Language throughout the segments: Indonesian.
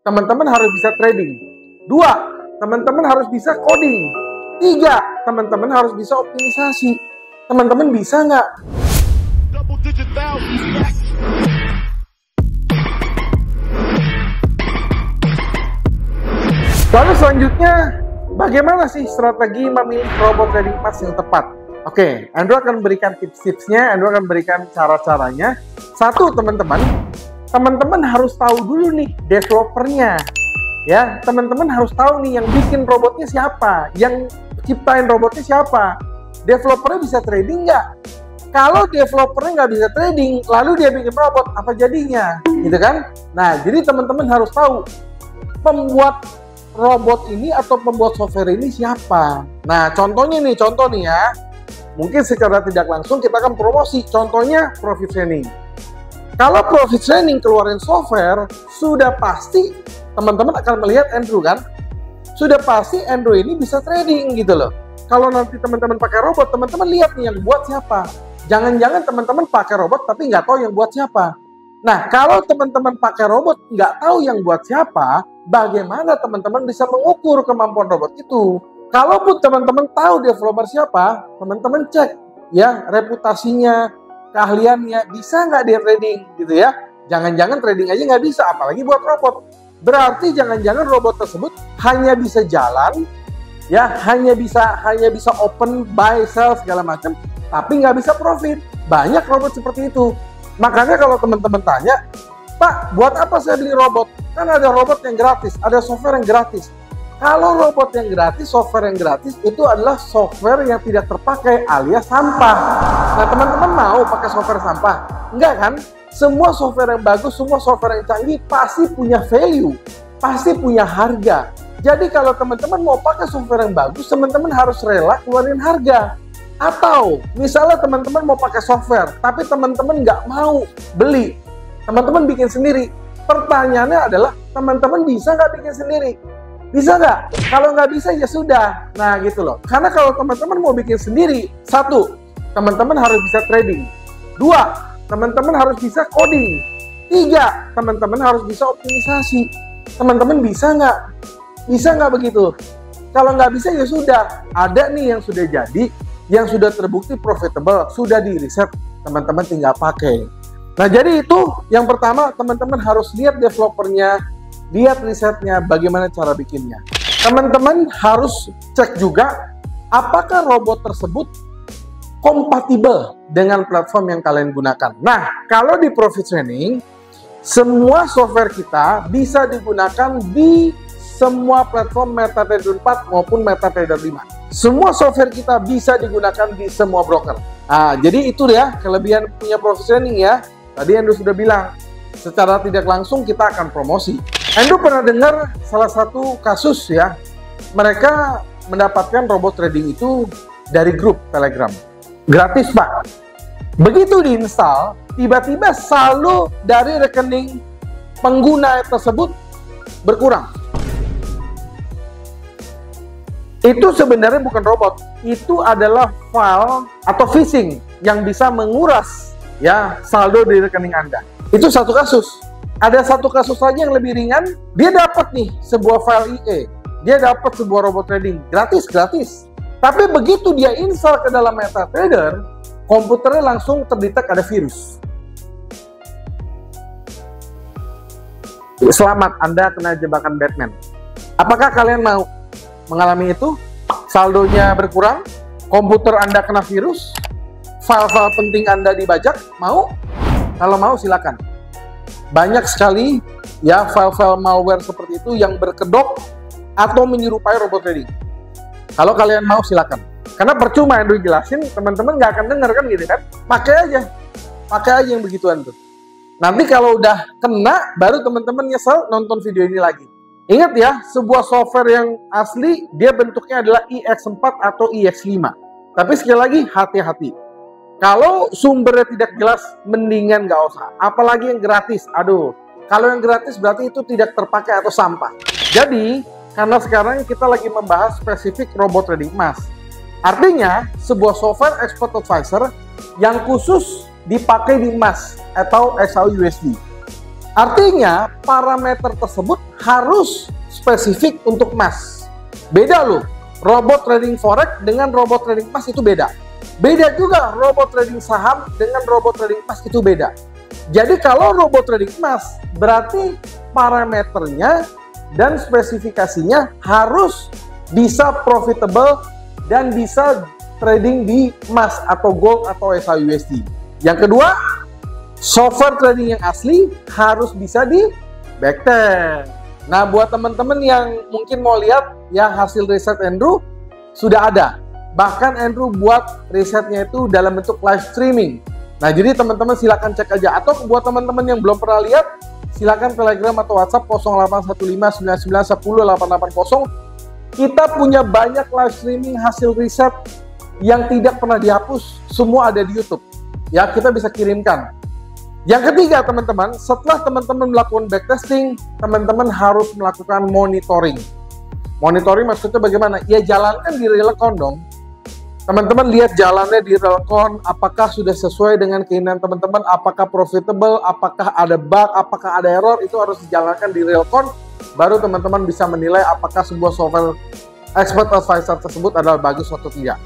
teman-teman harus bisa trading. 2, teman-teman harus bisa coding. 3, teman-teman harus bisa optimisasi. Teman-teman bisa nggak? Lalu selanjutnya, bagaimana sih strategi memilih robot trading emas yang tepat? Oke, Andrew akan berikan tips-tipsnya, Andrew akan berikan cara-caranya. 1, teman-teman harus tahu dulu nih developernya. Ya, teman-teman harus tahu nih yang bikin robotnya siapa, yang ciptain robotnya siapa. Developernya bisa trading nggak? Kalau developernya nggak bisa trading, lalu dia bikin robot, apa jadinya? Gitu kan? Nah, jadi teman-teman harus tahu pembuat robot ini atau pembuat software ini siapa. Nah, contoh nih ya. Mungkin secara tidak langsung kita akan promosi. Contohnya Profit Training. Kalau Profit Training keluarin software, sudah pasti teman-teman akan melihat Andrew kan? Sudah pasti Andrew ini bisa trading gitu loh. Kalau nanti teman-teman pakai robot, teman-teman lihat nih yang buat siapa. Jangan-jangan teman-teman pakai robot tapi nggak tahu yang buat siapa. Nah, kalau teman-teman pakai robot nggak tahu yang buat siapa, bagaimana teman-teman bisa mengukur kemampuan robot itu? Kalaupun teman-teman tahu developer siapa, teman-teman cek ya reputasinya, keahliannya, bisa nggak dia trading gitu ya. Jangan-jangan trading aja nggak bisa, apalagi buat robot. Berarti jangan-jangan robot tersebut hanya bisa jalan, ya hanya bisa open, buy, sell segala macam, tapi nggak bisa profit. Banyak robot seperti itu. Makanya kalau teman-teman tanya, Pak, buat apa saya beli robot? Kan ada robot yang gratis, ada software yang gratis. Kalau robot yang gratis, software yang gratis, itu adalah software yang tidak terpakai alias sampah. Nah, teman-teman mau pakai software sampah? Enggak kan? Semua software yang bagus, semua software yang canggih pasti punya value, pasti punya harga. Jadi kalau teman-teman mau pakai software yang bagus, teman-teman harus rela keluarin harga. Atau misalnya teman-teman mau pakai software, tapi teman-teman nggak mau beli, teman-teman bikin sendiri. Pertanyaannya adalah, teman-teman bisa nggak bikin sendiri? Bisa nggak? Kalau nggak bisa ya sudah. Nah gitu loh. Karena kalau teman-teman mau bikin sendiri, 1, teman-teman harus bisa trading. 2, teman-teman harus bisa coding. 3, teman-teman harus bisa optimisasi. Teman-teman bisa nggak? Bisa nggak begitu? Kalau nggak bisa ya sudah. Ada nih yang sudah jadi, yang sudah terbukti profitable, sudah di riset, teman-teman tinggal pakai. Nah jadi itu yang pertama, teman-teman harus lihat developernya, lihat risetnya, bagaimana cara bikinnya. Teman-teman harus cek juga apakah robot tersebut kompatibel dengan platform yang kalian gunakan. Nah, kalau di Profit Training, semua software kita bisa digunakan di semua platform MetaTrader 4 maupun MetaTrader 5. Semua software kita bisa digunakan di semua broker. Nah, jadi itu ya kelebihan punya Profit Training ya. Tadi Andrew sudah bilang, secara tidak langsung kita akan promosi. Andrew pernah dengar salah satu kasus ya, mereka mendapatkan robot trading itu dari grup Telegram. Gratis Pak. Begitu diinstal, tiba-tiba saldo dari rekening pengguna tersebut berkurang. Itu sebenarnya bukan robot, itu adalah file atau phishing yang bisa menguras ya saldo di rekening Anda. Itu satu kasus. Ada satu kasus lagi yang lebih ringan, dia dapat nih sebuah file IE, dia dapat sebuah robot trading gratis. Tapi begitu dia install ke dalam MetaTrader, komputernya langsung terdetek ada virus. Selamat, Anda kena jebakan Batman. Apakah kalian mau mengalami itu? Saldonya berkurang, komputer Anda kena virus, file-file penting Anda dibajak, mau? Kalau mau silakan. Banyak sekali ya file-file malware seperti itu yang berkedok atau menyerupai robot trading. Kalau kalian mau silakan. Karena percuma Andrew jelasin, teman-teman nggak akan denger kan gitu kan. Pakai aja yang begituan tuh. Nanti kalau udah kena, baru teman-teman nyesel nonton video ini lagi. Ingat ya, sebuah software yang asli, dia bentuknya adalah IX4 atau IX5. Tapi sekali lagi, hati-hati. Kalau sumbernya tidak jelas, mendingan nggak usah. Apalagi yang gratis, aduh. Kalau yang gratis berarti itu tidak terpakai atau sampah. Jadi, karena sekarang kita lagi membahas spesifik robot trading emas. Artinya, sebuah software expert advisor yang khusus dipakai di emas atau XAU USD. Artinya parameter tersebut harus spesifik untuk emas. Beda loh, robot trading forex dengan robot trading emas itu beda. Beda juga robot trading saham dengan robot trading emas itu beda. Jadi kalau robot trading emas berarti parameternya dan spesifikasinya harus bisa profitable dan bisa trading di emas atau gold atau SHUSD. Yang kedua, software trading yang asli harus bisa di backtest. Nah, buat teman-teman yang mungkin mau lihat yang hasil riset Andrew sudah ada. Bahkan Andrew buat risetnya itu dalam bentuk live streaming. Nah, jadi teman-teman silakan cek aja. Atau buat teman-teman yang belum pernah lihat, silakan Telegram atau WhatsApp 081599108880. Kita punya banyak live streaming hasil riset yang tidak pernah dihapus, semua ada di YouTube. Ya, kita bisa kirimkan. Yang ketiga, teman-teman, setelah teman-teman melakukan backtesting, teman-teman harus melakukan monitoring. Monitoring maksudnya bagaimana? Ya, jalankan di real account dong. Teman-teman lihat jalannya di real account, apakah sudah sesuai dengan keinginan teman-teman, apakah profitable, apakah ada bug, apakah ada error, itu harus dijalankan di real account. Baru teman-teman bisa menilai apakah sebuah software expert advisor tersebut adalah bagus atau tidak.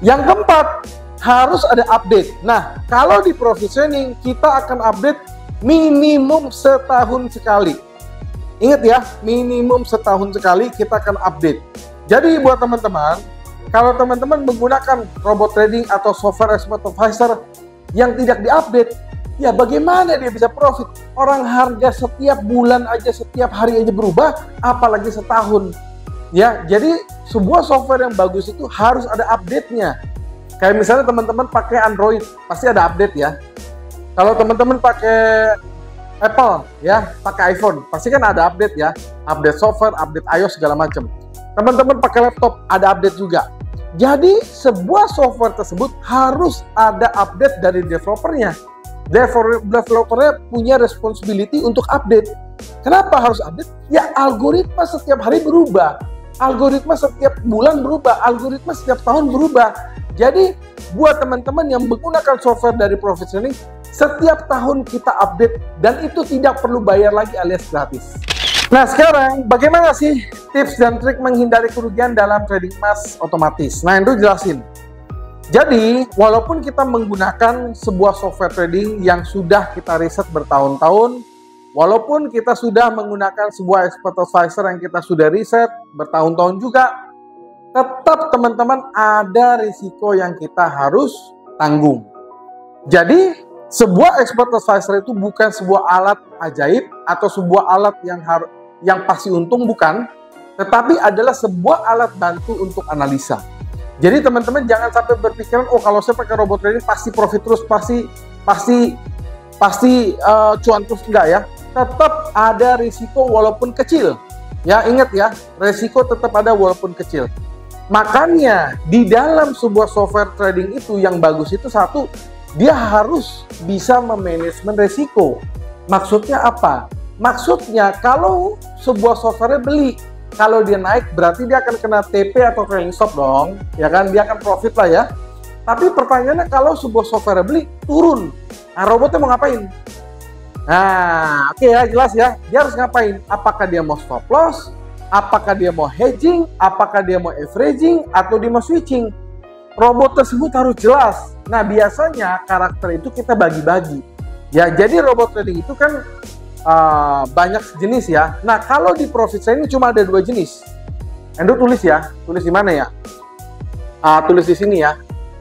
Yang keempat, harus ada update. Nah, kalau di profit training, kita akan update minimum setahun sekali. Ingat ya, minimum setahun sekali kita akan update. Jadi buat teman-teman, kalau teman-teman menggunakan robot trading atau software expert advisor yang tidak diupdate, ya bagaimana dia bisa profit? Orang harga setiap bulan aja, setiap hari aja berubah, apalagi setahun. Ya, jadi sebuah software yang bagus itu harus ada update-nya. Kayak misalnya teman-teman pakai Android, pasti ada update ya. Kalau teman-teman pakai Apple, ya, pakai iPhone, pasti kan ada update ya. Update software, update iOS, segala macam. Teman-teman pakai laptop, ada update juga. Jadi, sebuah software tersebut harus ada update dari developernya. Developernya punya responsibility untuk update. Kenapa harus update? Ya, algoritma setiap hari berubah. Algoritma setiap bulan berubah, algoritma setiap tahun berubah. Jadi, buat teman-teman yang menggunakan software dari Profit Training, setiap tahun kita update dan itu tidak perlu bayar lagi alias gratis. Nah, sekarang bagaimana sih tips dan trik menghindari kerugian dalam trading emas otomatis? Nah, itu jelasin. Jadi, walaupun kita menggunakan sebuah software trading yang sudah kita riset bertahun-tahun, walaupun kita sudah menggunakan sebuah expert advisor yang kita sudah riset bertahun-tahun juga, tetap teman-teman ada risiko yang kita harus tanggung. Jadi, sebuah expert advisor itu bukan sebuah alat ajaib atau sebuah alat yang pasti untung, bukan, tetapi adalah sebuah alat bantu untuk analisa. Jadi teman-teman jangan sampai berpikiran, oh kalau saya pakai robot trading pasti profit terus, pasti cuan terus, enggak ya. Tetap ada risiko walaupun kecil. Ya, ingat ya, risiko tetap ada walaupun kecil. Makanya di dalam sebuah software trading itu yang bagus itu satu, dia harus bisa memanajemen risiko. Maksudnya apa? Maksudnya kalau sebuah software beli, kalau dia naik berarti dia akan kena TP atau trailing stop dong, ya kan? Dia akan profit lah ya. Tapi pertanyaannya kalau sebuah software beli turun, nah robotnya mau ngapain? Nah, oke ya, jelas ya. Dia harus ngapain? Apakah dia mau stop loss? Apakah dia mau hedging? Apakah dia mau averaging? Atau dia mau switching? Robot tersebut harus jelas. Nah, biasanya karakter itu kita bagi-bagi. Ya, jadi robot trading itu kan banyak jenis ya. Nah, kalau di Profit Training cuma ada 2 jenis. Endo tulis ya. Tulis di mana ya? Tulis di sini ya.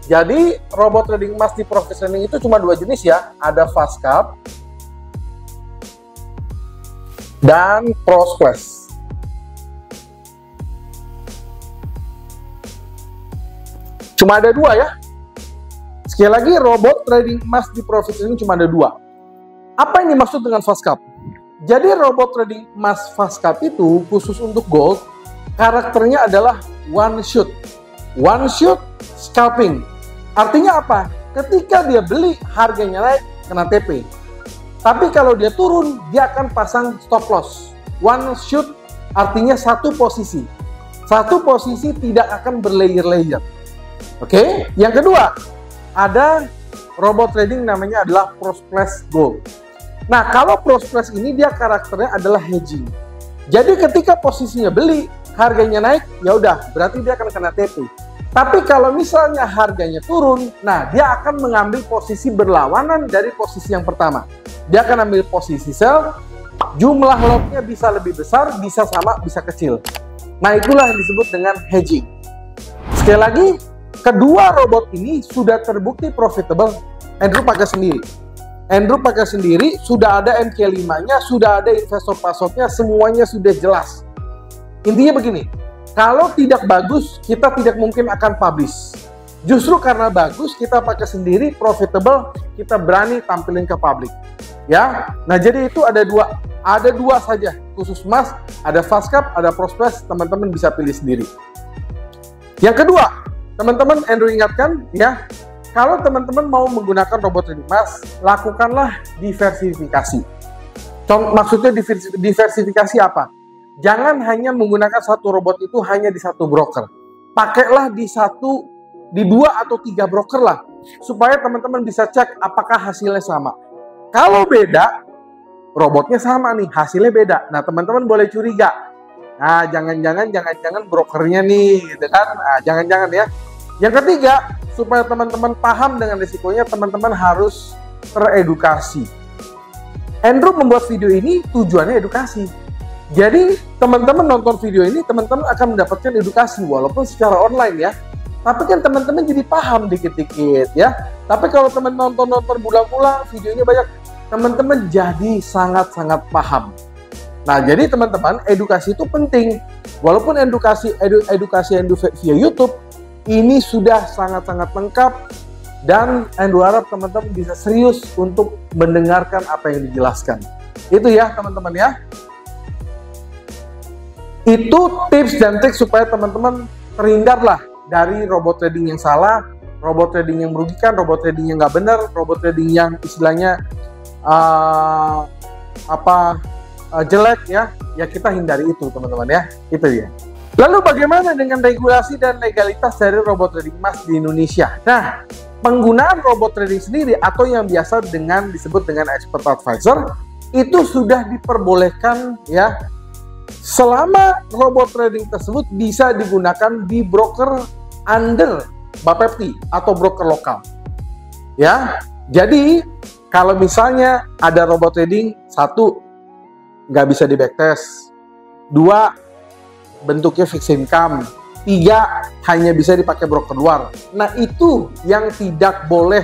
Jadi, robot trading emas di Profit Training itu cuma 2 jenis ya. Ada Fast Scalp dan Pro Splash. Cuma ada 2 ya. Sekali lagi, robot trading emas di Profit Training cuma ada 2. Apa yang dimaksud dengan Fast Scalp? Jadi robot trading emas Fast Scalp itu khusus untuk gold, karakternya adalah one shot scalping. Artinya apa? Ketika dia beli, harganya naik, kena TP. Tapi kalau dia turun, dia akan pasang stop loss. One shot artinya satu posisi. Satu posisi tidak akan berlayer-layer. Oke? Yang kedua, ada robot trading namanya adalah Pro Splash Gold. Nah, kalau Prospex ini dia karakternya adalah hedging. Jadi ketika posisinya beli, harganya naik, ya udah, berarti dia akan kena TP. Tapi kalau misalnya harganya turun, nah dia akan mengambil posisi berlawanan dari posisi yang pertama. Dia akan ambil posisi sell, jumlah lotnya bisa lebih besar, bisa sama, bisa kecil. Nah, itulah yang disebut dengan hedging. Sekali lagi, kedua robot ini sudah terbukti profitable. Andrew pakai sendiri, sudah ada MK5-nya, sudah ada investor password-nya, semuanya sudah jelas. Intinya begini, kalau tidak bagus, kita tidak mungkin akan publish. Justru karena bagus, kita pakai sendiri, profitable, kita berani tampilin ke publik. Ya, nah jadi itu ada dua saja, khusus Mas, ada Fastcap, ada Prospex, teman-teman bisa pilih sendiri. Yang kedua, teman-teman Andrew ingatkan, ya, kalau teman-teman mau menggunakan robot trading emas, lakukanlah diversifikasi. Maksudnya diversifikasi apa? Jangan hanya menggunakan satu robot itu hanya di satu broker. Pakailah di 2 atau 3 broker lah, supaya teman-teman bisa cek apakah hasilnya sama. Kalau beda, robotnya sama nih, hasilnya beda. Nah, teman-teman boleh curiga. Nah, jangan-jangan brokernya nih, gitu kan? Nah, jangan-jangan ya. Yang ketiga, supaya teman-teman paham dengan risikonya, teman-teman harus teredukasi. Andrew membuat video ini tujuannya edukasi. Jadi, teman-teman nonton video ini, teman-teman akan mendapatkan edukasi, walaupun secara online ya. Tapi kan teman-teman jadi paham dikit-dikit ya. Tapi kalau teman nonton berulang-ulang, videonya banyak, teman-teman jadi sangat-sangat paham. Nah, jadi teman-teman, edukasi itu penting. Walaupun edukasi via YouTube, ini sudah sangat-sangat lengkap, dan Andrew harap teman-teman bisa serius untuk mendengarkan apa yang dijelaskan. Itu ya teman-teman ya. Itu tips dan trik supaya teman-teman terhindarlah dari robot trading yang salah, robot trading yang merugikan, robot trading yang nggak benar, robot trading yang istilahnya jelek ya. Ya kita hindari itu teman-teman ya. Itu dia. Lalu bagaimana dengan regulasi dan legalitas dari robot trading emas di Indonesia? Nah, penggunaan robot trading sendiri atau yang biasa disebut dengan expert advisor itu sudah diperbolehkan ya, selama robot trading tersebut bisa digunakan di broker under Bapepti atau broker lokal. Ya, jadi kalau misalnya ada robot trading, 1, nggak bisa di backtest, 2, bentuknya fixed income, 3, hanya bisa dipakai broker luar. Nah, itu yang tidak boleh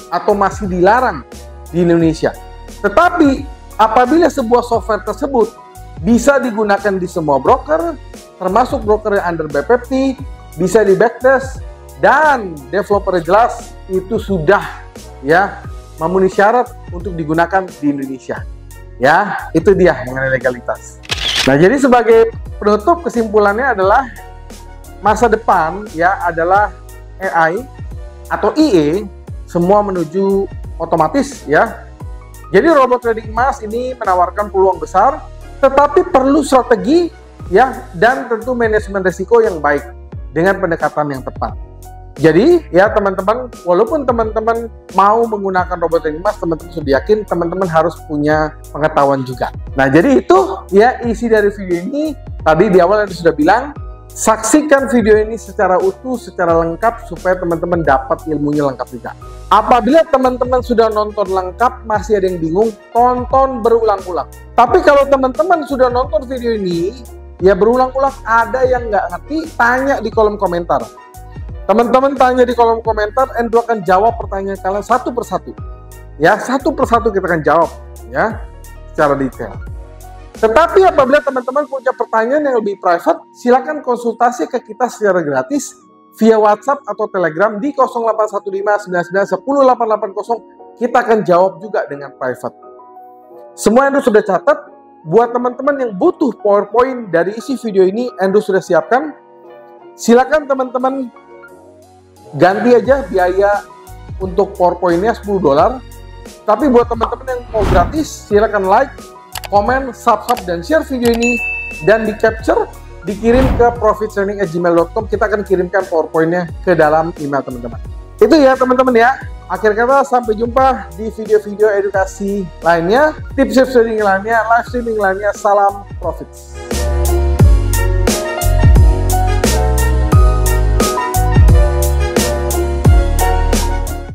atau masih dilarang di Indonesia. Tetapi apabila sebuah software tersebut bisa digunakan di semua broker, termasuk broker yang under Bapepti, bisa di backtest, dan developer jelas, itu sudah ya memenuhi syarat untuk digunakan di Indonesia. Ya, itu dia mengenai legalitas. Nah, jadi sebagai penutup, kesimpulannya adalah masa depan ya adalah AI atau IE, semua menuju otomatis ya. Jadi robot trading emas ini menawarkan peluang besar, tetapi perlu strategi ya, dan tentu manajemen risiko yang baik dengan pendekatan yang tepat. Jadi ya teman-teman, walaupun teman-teman mau menggunakan robot trading emas, teman-teman sudah yakin teman-teman harus punya pengetahuan juga. Nah, jadi itu ya isi dari video ini. Tadi di awal saya sudah bilang, saksikan video ini secara utuh, secara lengkap, supaya teman-teman dapat ilmunya lengkap juga. Apabila teman-teman sudah nonton lengkap, masih ada yang bingung, tonton berulang-ulang. Tapi kalau teman-teman sudah nonton video ini, ya berulang-ulang, ada yang nggak ngerti, tanya di kolom komentar. Teman-teman tanya di kolom komentar, Andrew akan jawab pertanyaan kalian satu persatu. Ya, satu persatu kita akan jawab ya secara detail. Tetapi apabila teman-teman punya pertanyaan yang lebih private, silakan konsultasi ke kita secara gratis via WhatsApp atau Telegram di 081599108880. Kita akan jawab juga dengan private. Semua Andrew sudah catat. Buat teman-teman yang butuh PowerPoint dari isi video ini, Andrew sudah siapkan. Silakan teman-teman ganti aja biaya untuk PowerPoint-nya $10. Tapi buat teman-teman yang mau gratis, silakan like, komen, subscribe, dan share video ini, dan di capture, dikirim ke profittraining@gmail.com. Kita akan kirimkan PowerPoint-nya ke dalam email teman-teman. Itu ya teman-teman ya. Akhir kata, sampai jumpa di video-video edukasi lainnya, tips-tips trading lainnya, live streaming lainnya. Salam profits.